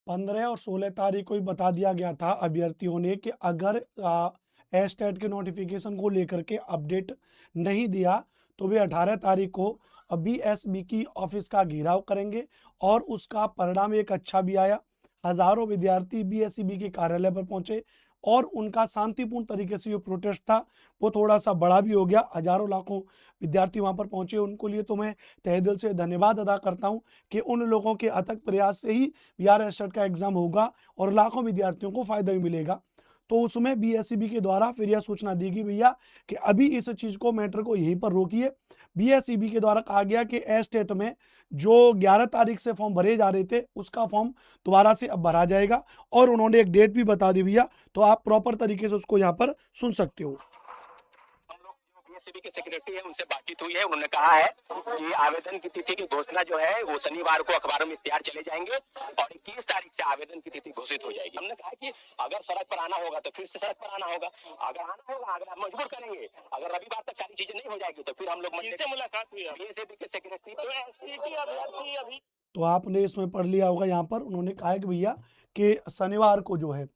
15 और 16 तारीख को ही बता दिया गया था अभ्यर्थियों ने कि अगर एस्टेट के नोटिफिकेशन को लेकर के अपडेट नहीं दिया तो वे 18 तारीख को बीएसबी की ऑफिस का घेराव करेंगे और उसका परिणाम एक अच्छा भी आया। हजारों विद्यार्थी बीएसईबी के कार्यालय पर पहुंचे और उनका शांतिपूर्ण तरीके से जो प्रोटेस्ट था वो थोड़ा सा बड़ा भी हो गया। हजारों लाखों विद्यार्थी वहां पर पहुंचे, उनको लिए तो मैं तहे दिल से धन्यवाद अदा करता हूं कि उन लोगों के अथक प्रयास से ही बिहार एस्टेट का एग्जाम होगा और लाखों विद्यार्थियों को फायदा भी मिलेगा। तो उसमें बीएसईबी के द्वारा फिर यह सूचना दी गई भैया कि अभी इस चीज को मैटर को यहीं पर रोकिए। बीएसईबी के द्वारा कहा गया कि एस्टेट में जो 11 तारीख से फॉर्म भरे जा रहे थे उसका फॉर्म दोबारा से अब भरा जाएगा और उन्होंने एक डेट भी बता दी भैया, तो आप प्रॉपर तरीके से उसको यहाँ पर सुन सकते हो। बीएसईबी के सेक्रेटरी है उनसे बातचीत हुई है, उन्होंने कहा है कि आवेदन की तिथि की घोषणा जो है वो शनिवार को अखबारों में इश्तिहार चले जाएंगे और 21 तारीख से आवेदन की तिथि घोषित हो जाएगी। हमने कहा कि अगर सड़क पर आना होगा तो फिर से सड़क पर आना होगा, अगर आना होगा, अगर आप मजबूर करेंगे, अगर रविवार तक सारी चीजें नहीं हो जाएगी तो फिर हम लोग से मुलाकात हुई बीएसईबी के सेक्रेटरी। तो एससीटी अभ्यर्थी अभी तो आपने इसमें पढ़ लिया होगा, यहाँ पर उन्होंने कहा है कि भैया कि शनिवार को जो है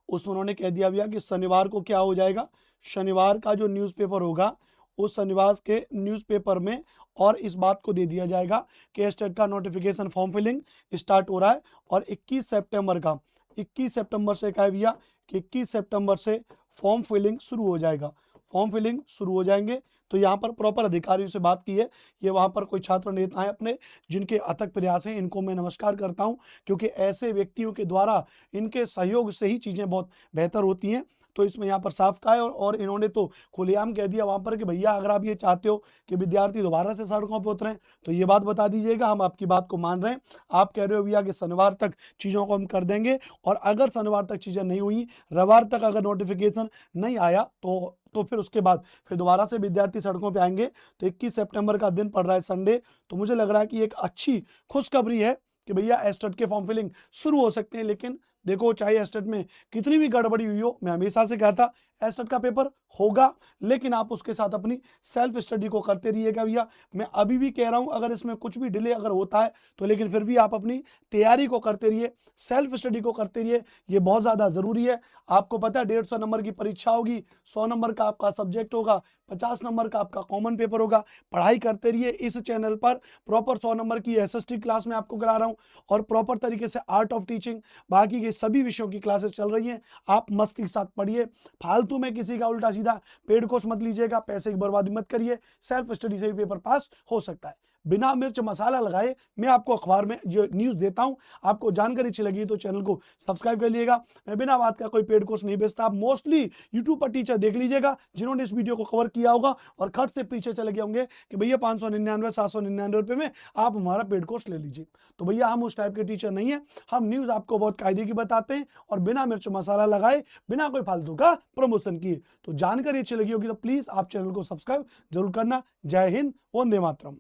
उसमें उन्होंने कह दिया भैया कि शनिवार को क्या हो जाएगा, शनिवार का जो न्यूज़पेपर होगा उस शनिवार के न्यूज़पेपर में और इस बात को दे दिया जाएगा कि एस्टेट का नोटिफिकेशन फॉर्म फिलिंग स्टार्ट हो रहा है और 21 सितंबर से क्या है भैया कि 21 सितंबर से फॉर्म फिलिंग शुरू हो जाएगा, फॉर्म फिलिंग शुरू हो जाएंगे। तो यहाँ पर प्रॉपर अधिकारियों से बात की है, ये वहाँ पर कोई छात्र नेता हैं अपने जिनके अथक प्रयास हैं, इनको मैं नमस्कार करता हूँ क्योंकि ऐसे व्यक्तियों के द्वारा इनके सहयोग से ही चीज़ें बहुत बेहतर होती हैं। तो इसमें यहाँ पर साफ कहा है और इन्होंने तो खुलेआम कह दिया वहाँ पर कि भैया अगर आप ये चाहते हो कि विद्यार्थी दोबारा से सड़कों पर उतरें तो ये बात बता दीजिएगा, हम आपकी बात को मान रहे हैं। आप कह रहे हो भैया कि शनिवार तक चीज़ों को हम कर देंगे और अगर शनिवार तक चीज़ें नहीं हुई, रविवार तक अगर नोटिफिकेशन नहीं आया तो फिर उसके बाद फिर दोबारा से विद्यार्थी सड़कों पे आएंगे। तो 21 सितंबर का दिन पड़ रहा है संडे, तो मुझे लग रहा है कि एक अच्छी खुशखबरी है कि भैया एस्टेट के फॉर्म फिलिंग शुरू हो सकते हैं। लेकिन देखो चाहे एस्टेट में कितनी भी गड़बड़ी हुई हो, मैं हमेशा से कहता एस्टेट का पेपर होगा, लेकिन आप उसके साथ अपनी सेल्फ स्टडी को करते रहिएगा भैया। मैं अभी भी कह रहा हूं अगर इसमें कुछ भी डिले अगर होता है तो लेकिन फिर भी आप अपनी तैयारी को करते रहिए, सेल्फ स्टडी को करते रहिए, ये बहुत ज़्यादा ज़रूरी है। आपको पता है 150 नंबर की परीक्षा होगी, 100 नंबर का आपका सब्जेक्ट होगा, 50 नंबर का आपका कॉमन पेपर होगा। पढ़ाई करते रहिए। इस चैनल पर प्रॉपर 100 नंबर की एसएसटी क्लास में आपको करा रहा हूँ और प्रॉपर तरीके से आर्ट ऑफ टीचिंग बाकी के सभी विषयों की क्लासेस चल रही हैं। आप मस्ती के साथ पढ़िए, फालतू में किसी का उल्टा सीधा पेड कोर्स मत लीजिएगा, पैसे की बर्बादी मत करिए। सेल्फ स्टडी से भी पेपर पास हो सकता है। बिना मिर्च मसाला लगाए मैं आपको अखबार में जो न्यूज़ देता हूं, आपको जानकारी अच्छी लगी तो चैनल को सब्सक्राइब कर लीजिएगा। मैं बिना बात का कोई पेड कोर्स नहीं बेचता। आप मोस्टली यूट्यूब पर टीचर देख लीजिएगा जिन्होंने इस वीडियो को कवर किया होगा और खर्च से पीछे चले गए होंगे कि भैया 599 799 रुपये में आप हमारा पेड कोर्स ले लीजिए। तो भैया हम उस टाइप के टीचर नहीं है, हम न्यूज़ आपको बहुत कायदे की बताते हैं और बिना मिर्च मसाला लगाए, बिना कोई फालतू का प्रमोशन किए। तो जानकारी अच्छी लगी होगी तो प्लीज़ आप चैनल को सब्सक्राइब जरूर करना। जय हिंद, वंदे मातरम।